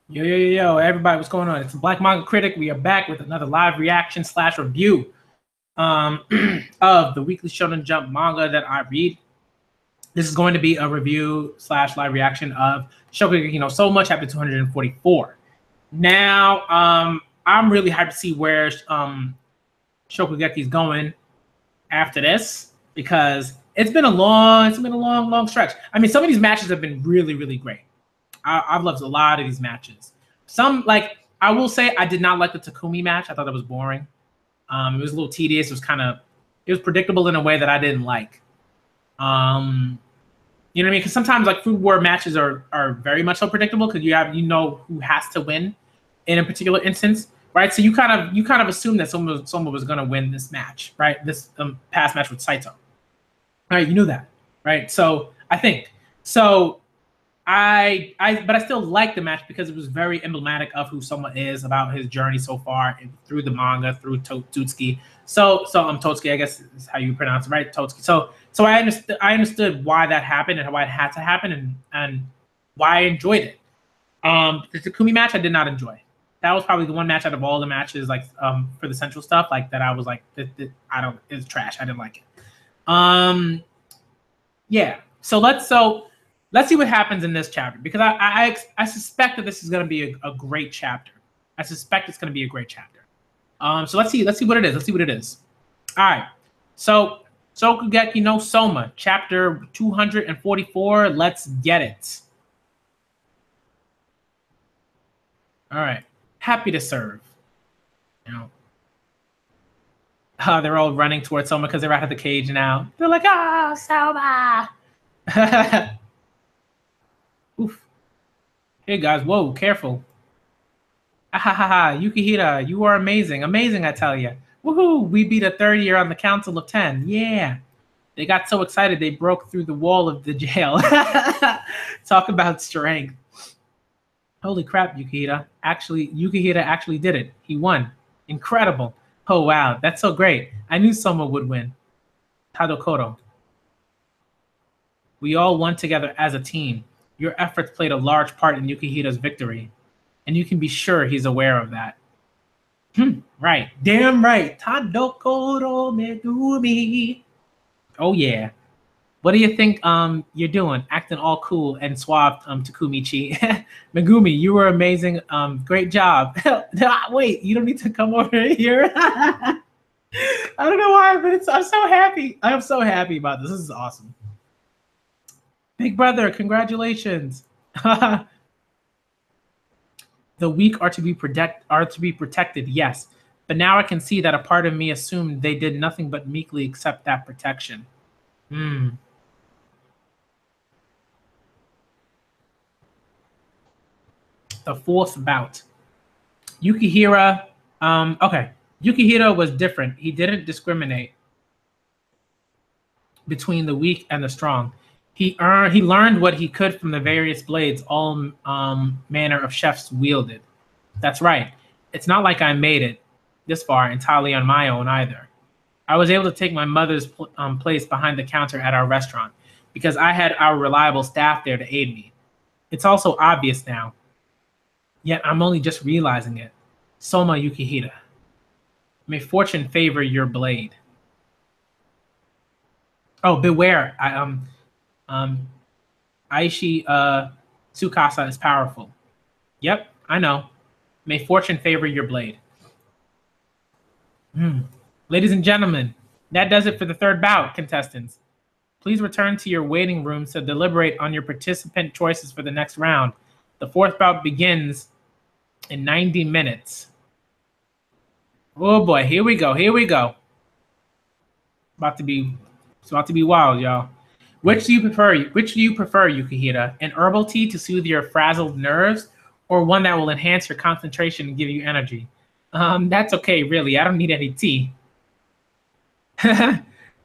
Yo, everybody, what's going on? It's Black Manga Critic. We are back with another live reaction / review of the weekly Shonen Jump manga that I read. This is going to be a review / live reaction of Shokugeki no Soma, chapter 244. Now, I'm really hyped to see where Shokugeki's going after this because it's been a long stretch. I mean, some of these matches have been really great. I've loved a lot of these matches. Some, like, I will say I did not like the Takumi match. I thought that was boring. It was a little tedious. It was predictable in a way that I didn't like. You know what I mean? Because sometimes like Food War matches are very much so predictable because you know who has to win in a particular instance, right? So you kind of assume that someone was going to win this match, right? This past match with Saito, right? You knew that, right? So I think so. But I still like the match because it was very emblematic of who Soma is, about his journey so far through the manga, through Totsuki. So Totsuki, I guess is how you pronounce it, right? Totsuki. So I understood why that happened and why it had to happen and why I enjoyed it. The Takumi match I did not enjoy. That was probably the one match out of all the matches, like for the central stuff, like that I was like, it's trash. I didn't like it. Yeah. So let's see what happens in this chapter, because I suspect that this is going to be a great chapter. I suspect it's going to be a great chapter. So let's see what it is. Let's see what it is. All right. So Shokugeki no Soma, chapter 244. Let's get it. All right. Happy to serve. You know, they're all running towards Soma because they're out of the cage now. They're like, Soma. Oof. Hey guys, whoa, careful. Yukihira, you are amazing. Amazing, I tell you. Woohoo, we beat a third year on the Council of 10. Yeah. They got so excited they broke through the wall of the jail. Talk about strength. Holy crap, Yukihira. Yukihira actually did it. He won. Incredible. Oh, wow, that's so great. I knew Soma would win. Tadokoro. We all won together as a team. Your efforts played a large part in Yukihira's victory, and you can be sure he's aware of that. Right. Damn right. Tadokoro Megumi. Oh, yeah. What do you think you're doing? Acting all cool and suave, Takumichi. Megumi, you were amazing. Great job. Wait, you don't need to come over here. I don't know why, but I'm so happy. I'm so happy about this. This is awesome. Big brother, congratulations. The weak are to be protected, yes. But now I can see that a part of me assumed they did nothing but meekly accept that protection. The fourth bout. Yukihira, okay. Yukihira was different. He didn't discriminate between the weak and the strong. He learned what he could from the various blades all manner of chefs wielded. That's right. It's not like I made it this far entirely on my own either. I was able to take my mother's place behind the counter at our restaurant because I had our reliable staff there to aid me. It's also obvious now. Yet I'm only just realizing it. Soma Yukihira. May fortune favor your blade. Oh, beware. Aishi Tsukasa is powerful. Yep, I know. May fortune favor your blade. Ladies and gentlemen, that does it for the third bout, contestants. Please return to your waiting rooms to deliberate on your participant choices for the next round. The fourth bout begins in 90 minutes. Oh boy, here we go. It's about to be wild, y'all. Which do you prefer, Yukihira? An herbal tea to soothe your frazzled nerves, or one that will enhance your concentration and give you energy? That's okay, really. I don't need any tea.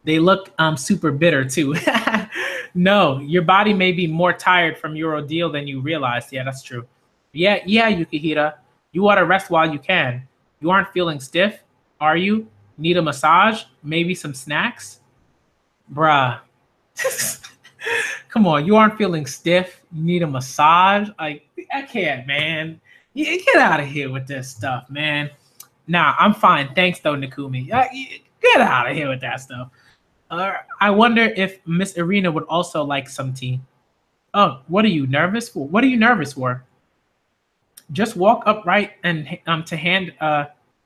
They look super bitter too. No, your body may be more tired from your ordeal than you realized. Yeah, that's true. Yeah, Yukihira. You ought to rest while you can. You aren't feeling stiff, are you? Need a massage? Maybe some snacks? Bruh. Come Come on, you aren't feeling stiff. You need a massage. Like, I can't, man. Get out of here with this stuff, man. Nah, I'm fine. Thanks, though, Nikumi. Get out of here with that stuff. I wonder if Miss Irina would also like some tea. Oh, what are you nervous for? What are you nervous for? Just walk up right and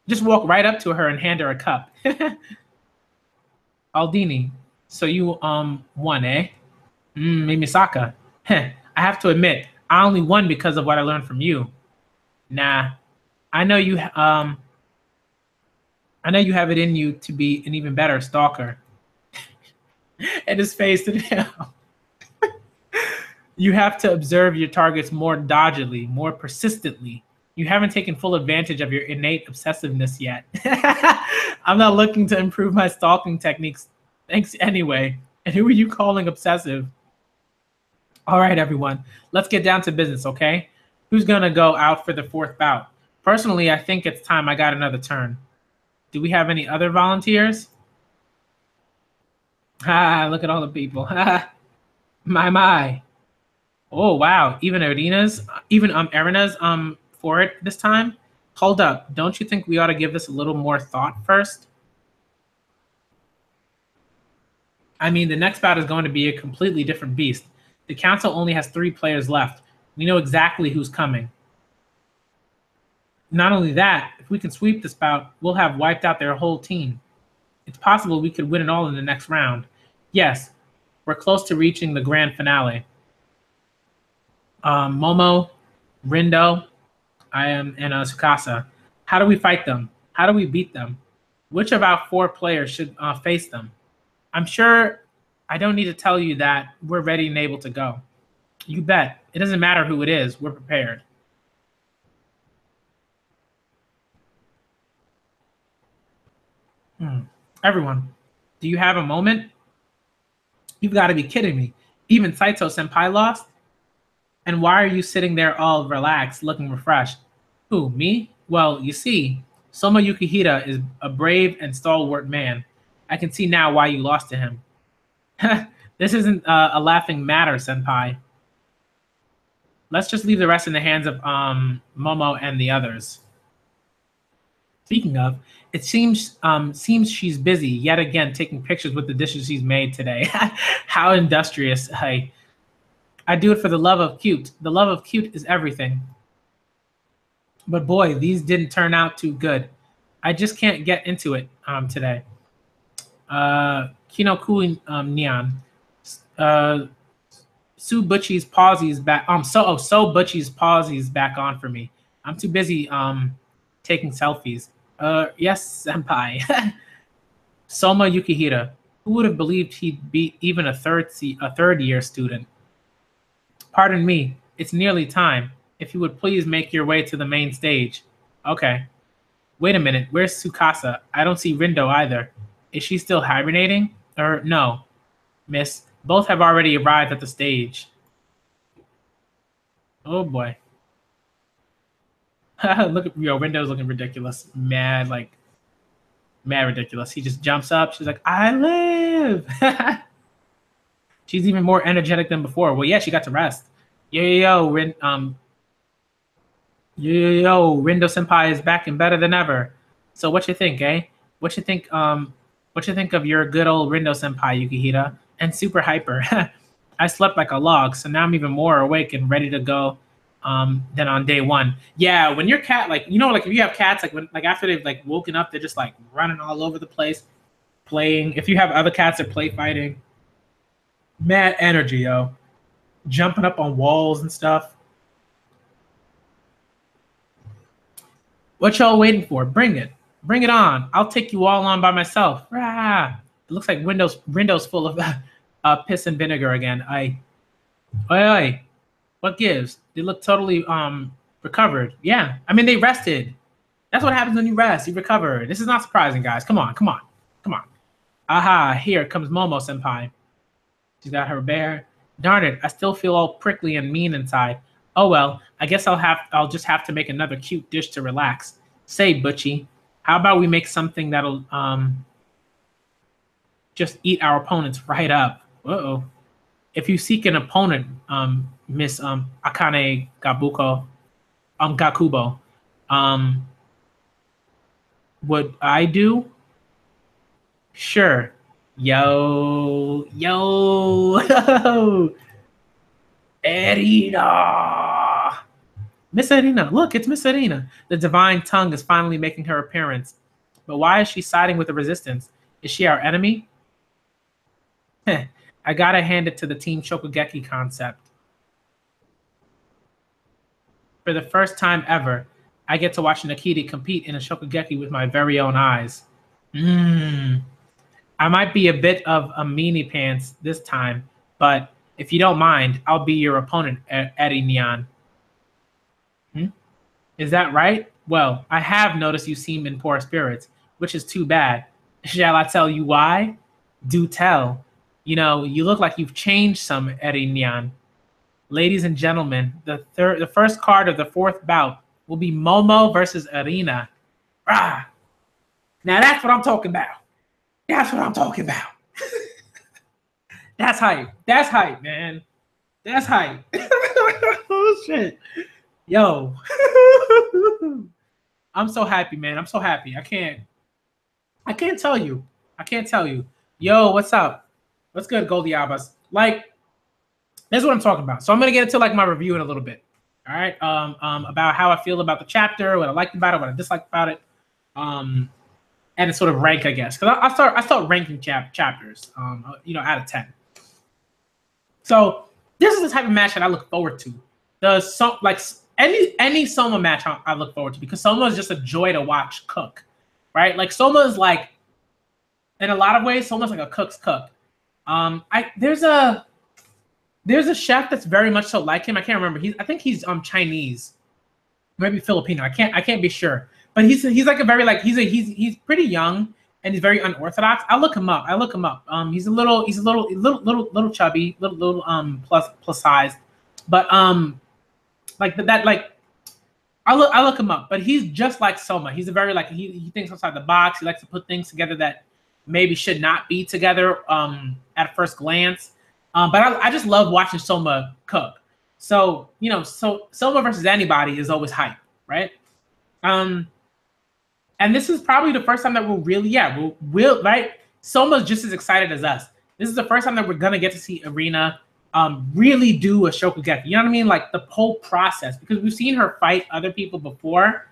just walk right up to her and hand her a cup. Aldini, so you won, eh? Mimisaka. I have to admit, I only won because of what I learned from you. Nah, I know you have it in you to be an even better stalker. And his face to him. You have to observe your targets more doggedly, more persistently. You haven't taken full advantage of your innate obsessiveness yet. I'm not looking to improve my stalking techniques. Thanks anyway. And who are you calling obsessive? All right, everyone. Let's get down to business, okay? Who's going to go out for the fourth bout? Personally, I think it's time I got another turn. Do we have any other volunteers? Look at all the people. My. Oh wow, even Erina's for it this time. Hold up, don't you think we ought to give this a little more thought first? I mean, the next bout is going to be a completely different beast. The council only has 3 players left. We know exactly who's coming. Not only that, if we can sweep this bout, we'll have wiped out their whole team. It's possible we could win it all in the next round. Yes, we're close to reaching the grand finale. Momo, Rindo, and Tsukasa. How do we fight them? How do we beat them? Which of our 4 players should face them? I'm sure I don't need to tell you that we're ready and able to go. You bet. It doesn't matter who it is. We're prepared. Everyone, do you have a moment? You've got to be kidding me. Even Saito-senpai lost? And why are you sitting there all relaxed, looking refreshed? Who, me? Well, you see, Soma Yukihira is a brave and stalwart man. I can see now why you lost to him. This isn't a laughing matter, senpai. Let's just leave the rest in the hands of Momo and the others. Speaking of, it seems she's busy yet again taking pictures with the dishes she's made today. How industrious. I do it for the love of cute. The love of cute is everything. But boy, these didn't turn out too good. I just can't get into it today. Kinokui Nyan. So Butchie's pauses back. So Butchie's pauses back on for me. I'm too busy taking selfies. Yes, senpai. Soma Yukihira. Who would have believed he'd beat even a third year student? Pardon me, it's nearly time. If you would please make your way to the main stage. Okay. Wait a minute, where's Tsukasa? I don't see Rindo either. Is she still hibernating? No, miss. Both have already arrived at the stage. Oh boy. Look at Rindo's looking ridiculous. Mad ridiculous. He just jumps up. She's like, I live. She's even more energetic than before. Well, yeah, she got to rest. Rindo senpai is back and better than ever. So what you think, eh? What you think of your good old Rindo senpai, Yukihira? And super hyper. I slept like a log, so now I'm even more awake and ready to go than on day one. Yeah, when your cat, like, you know, like if you have cats, like after they've like woken up, they're just like running all over the place, playing. If you have other cats, they're play fighting. Mad energy, yo. Jumping up on walls and stuff. What y'all waiting for? Bring it. Bring it on. I'll take you all on by myself. Rah! It looks like Windows full of piss and vinegar again. Oi. What gives? They look totally recovered. Yeah. I mean, they rested. That's what happens when you rest. You recover. This is not surprising, guys. Come on. Aha, here comes Momo senpai. She's got her bear. Darn it, I still feel all prickly and mean inside. Oh well, I guess I'll just have to make another cute dish to relax. Say, Butchie, how about we make something that'll just eat our opponents right up? Uh-oh. If you seek an opponent, Miss Akane Gakubo, what I do? Sure. Yo, Erina. Miss Erina, look, it's Miss Erina. The divine tongue is finally making her appearance. But why is she siding with the resistance? Is she our enemy? I gotta hand it to the Team Shokugeki concept. For the first time ever, I get to watch Nikita compete in a Shokugeki with my very own eyes. I might be a bit of a meanie pants this time, but if you don't mind, I'll be your opponent, Eddie Nyan. Is that right? Well, I have noticed you seem in poor spirits, which is too bad. Shall I tell you why? Do tell. You know, you look like you've changed some, Eddie Nyan. Ladies and gentlemen, the first card of the fourth bout will be Momo versus Arena. Ah, now that's what I'm talking about. That's what I'm talking about. That's hype. That's hype, man. That's hype. Oh shit. Yo. I'm so happy, man. I'm so happy. I can't tell you. I can't tell you. Yo, what's up? What's good, Goldie Abbas? Like, that's what I'm talking about. So I'm gonna get into like my review in a little bit. All right. About how I feel about the chapter, what I liked about it, what I disliked about it. And it's sort of rank, I guess, because I start ranking chapters, out of 10. So this is the type of match that I look forward to. Any Soma match I look forward to, because Soma is just a joy to watch cook, right? Like Soma is like, in a lot of ways, Soma's like a cook's cook. There's a chef that's very much so like him. I can't remember. I think he's Chinese, maybe Filipino. I can't be sure. But he's like a very like he's pretty young and he's very unorthodox. I'll look him up. He's a little chubby, little plus size, but like that like I look him up. But he's just like Soma. He's a very like he thinks outside the box. He likes to put things together that maybe should not be together at first glance. But I just love watching Soma cook. So so Soma versus anybody is always hype, right? And this is probably the first time that we'll right? Soma's just as excited as us. This is the first time that we're gonna get to see Arena really do a Shokugeki. You know what I mean? Like the whole process, because we've seen her fight other people before,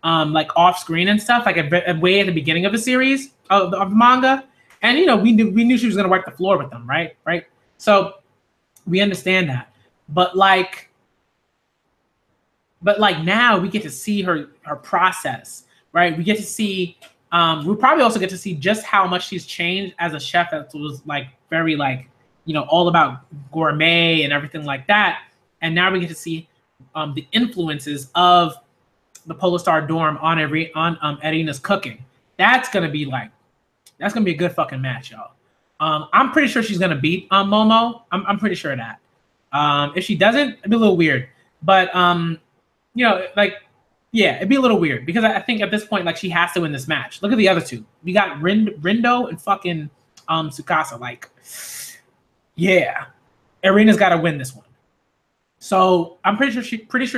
like off screen and stuff, like way at the beginning of the series of the manga. And we knew she was gonna wipe the floor with them, right? Right. So we understand that, but like now we get to see her process. Right, we get to see. We'll probably also get to see just how much she's changed as a chef. That was like very like all about gourmet and everything like that. And now we get to see the influences of the Polar Star Dorm on Erina's cooking. That's gonna be a good fucking match, y'all. I'm pretty sure she's gonna beat Momo. I'm pretty sure of that. If she doesn't, it'd be a little weird. But yeah, it'd be a little weird because I think at this point, like, she has to win this match. Look at the other two. We got Rindo and fucking Tsukasa. Like, yeah, Arena's got to win this one. So I'm pretty sure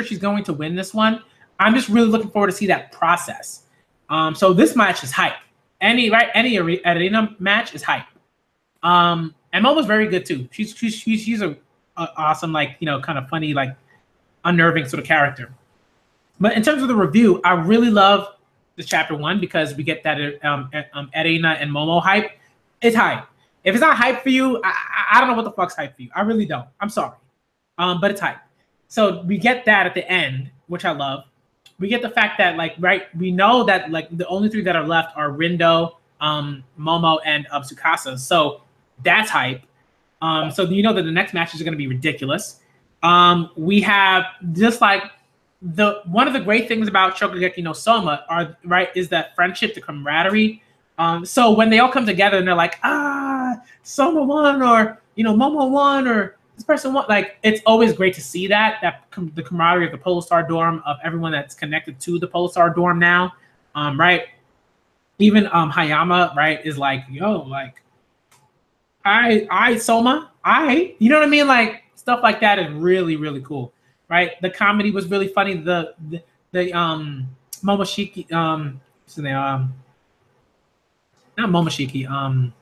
she's going to win this one. I'm just really looking forward to see that process. So this match is hype. Any Arena match is hype. And Momo's very good too. She's a awesome, like, kind of funny, like, unnerving sort of character. But in terms of the review, I really love this chapter 1 because we get that Erina and Momo hype. It's hype. If it's not hype for you, I don't know what the fuck's hype for you. I really don't. I'm sorry. But it's hype. So we get that at the end, which I love. We get the fact that, like, right, we know that, like, the only 3 that are left are Rindo, Momo, and Tsukasa. So that's hype. So you know that the next matches are going to be ridiculous. We have just like one of the great things about Shokugeki no Soma is that friendship, the camaraderie. So when they all come together and they're like, Soma won, or Momo won, or this person won, like, it's always great to see that the camaraderie of the Polar Star Dorm, of everyone that's connected to the Polar Star Dorm now, right? Even Hayama, right, is like, yo, like, Soma, you know what I mean? Like stuff like that is really, really cool, right? The comedy was really funny. The Momoshiki, what's his name? Not Momoshiki, can't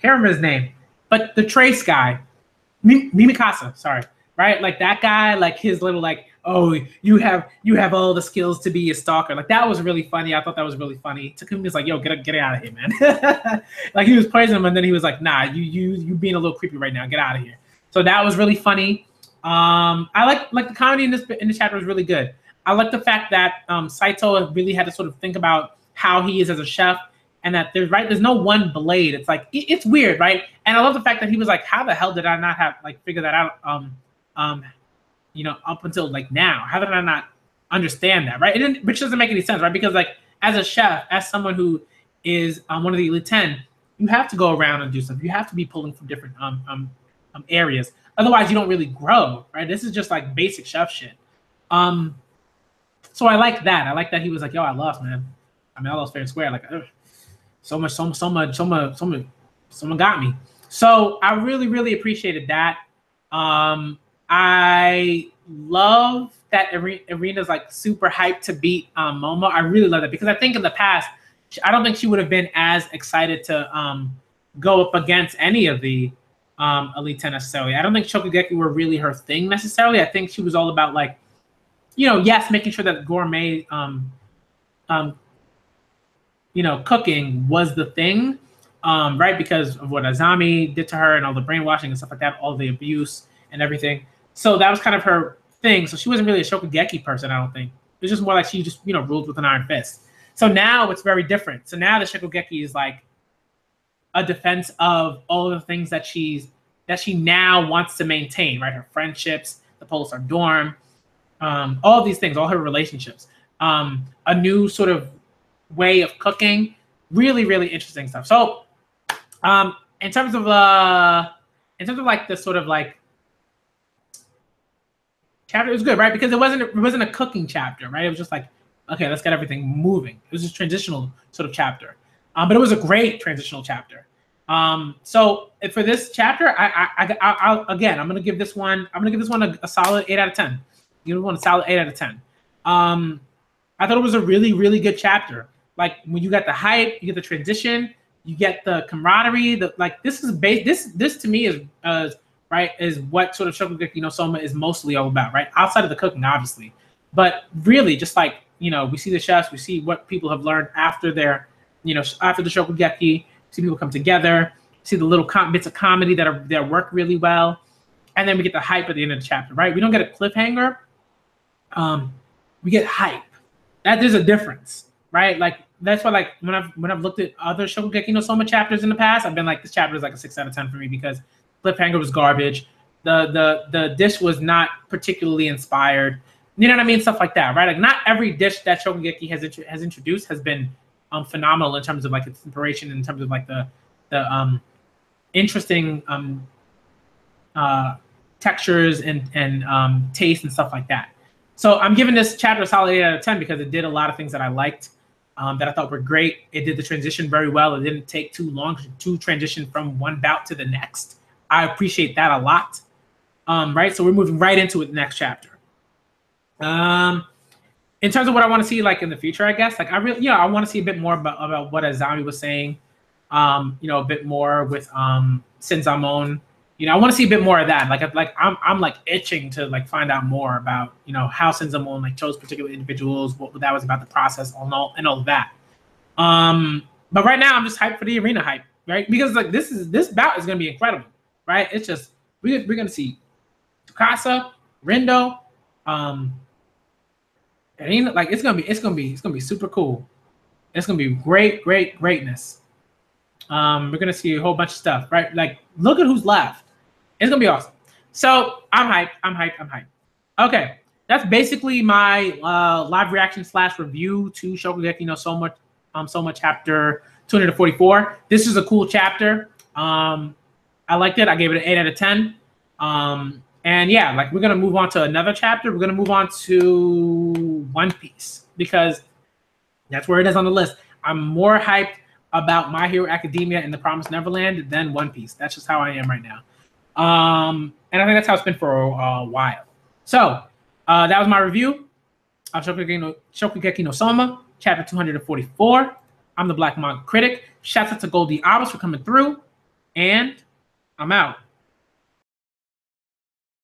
remember his name, but the Trace guy, Mimikasa, sorry, right? Like that guy, like his little like, oh, you have all the skills to be a stalker. Like that was really funny. I thought that was really funny. Takumi was like, yo, get out of here, man. Like he was praising him, and then he was like, nah, you being a little creepy right now. Get out of here. So that was really funny. I like the comedy in the chapter was really good. I like the fact that Saito really had to sort of think about how he is as a chef, and that there's no one blade. It's like it's weird, right? And I love the fact that he was like, how the hell did I not have like figure that out? Up until like now, how did I not understand that, right? Which doesn't make any sense, right? Because like as a chef, as someone who is one of the elite 10, you have to go around and do stuff. You have to be pulling from different areas. Otherwise, you don't really grow, right? This is just like basic chef shit. So I like that. I like that he was like, yo, I lost, man. I mean, I lost fair and square. Like, Soma got me. So I really, really appreciated that. I love that Arena's like super hyped to beat Momo. I really love that because I think in the past, I don't think she would have been as excited to go up against any of the Elite 10 necessarily. I don't think Shokugeki were really her thing necessarily. I think she was all about like, yes, making sure that gourmet, cooking was the thing, right? Because of what Azami did to her and all the brainwashing and stuff like that, all the abuse and everything. So that was kind of her thing. So she wasn't really a Shokugeki person, I don't think. It was just more like she just, ruled with an iron fist. So now it's very different. So now the Shokugeki is like a defense of all the things that she now wants to maintain, right? Her friendships, the Polar dorm, all these things, all her relationships, a new sort of way of cooking, really, really interesting stuff. So in terms of like the sort of like chapter, it was good, right? Because it wasn't a cooking chapter, right? It was just like, okay, let's get everything moving. It was just transitional sort of chapter, but it was a great transitional chapter. So for this chapter, I'm gonna give this one a solid 8 out of 10. You want a solid 8 out of 10. I thought it was a really, really good chapter. Like when you got the hype, you get the transition, you get the camaraderie. This to me is what sort of Shokugeki no Soma is mostly all about, right? Outside of the cooking, obviously, but really just like we see the chefs, we see what people have learned after after the Shokugeki. See people come together, see the little bits of comedy that work really well, and then we get the hype at the end of the chapter, right? We don't get a cliffhanger. We get hype. There's a difference, right? Like that's why, like when I've looked at other Shokugeki no Soma chapters in the past, I've been like, this chapter is like a 6 out of 10 for me because cliffhanger was garbage. The dish was not particularly inspired. You know what I mean? Stuff like that, right? Like not every dish that Shokugeki has introduced has been phenomenal in terms of like its inspiration, in terms of like the interesting textures and taste and stuff like that. So I'm giving this chapter a solid 8 out of 10 because it did a lot of things that I liked, that I thought were great. It did the transition very well. It didn't take too long to transition from one bout to the next. I appreciate that a lot. Right, so we're moving right into the next chapter. In terms of what I want to see like in the future, I guess, like I want to see a bit more about what Azami was saying. A bit more with Shinzamon. I want to see a bit more of that. I'm like itching to like find out more about how Shinzamon like chose particular individuals, what that was about, the process, and all of that. But right now I'm just hyped for the arena hype, right? Because like this bout is gonna be incredible, right? It's just we're gonna see Tsukasa, Rendo, like it's gonna be super cool. It's gonna be greatness. We're gonna see a whole bunch of stuff, right? Like look at who's left. It's gonna be awesome. So I'm hyped. Okay, that's basically my live reaction / review to Shokugeki no Soma, Soma chapter 244. This is a cool chapter. I liked it. I gave it an 8 out of 10. And yeah, like we're gonna move on to another chapter. We're gonna move on to One Piece because that's where it is on the list. I'm more hyped about My Hero Academia and The Promised Neverland than One Piece. That's just how I am right now. And I think that's how it's been for a while. So that was my review of Shokugeki no Soma, chapter 244. I'm the Black Manga Critic. Shouts out to Goldie Hours for coming through, and I'm out.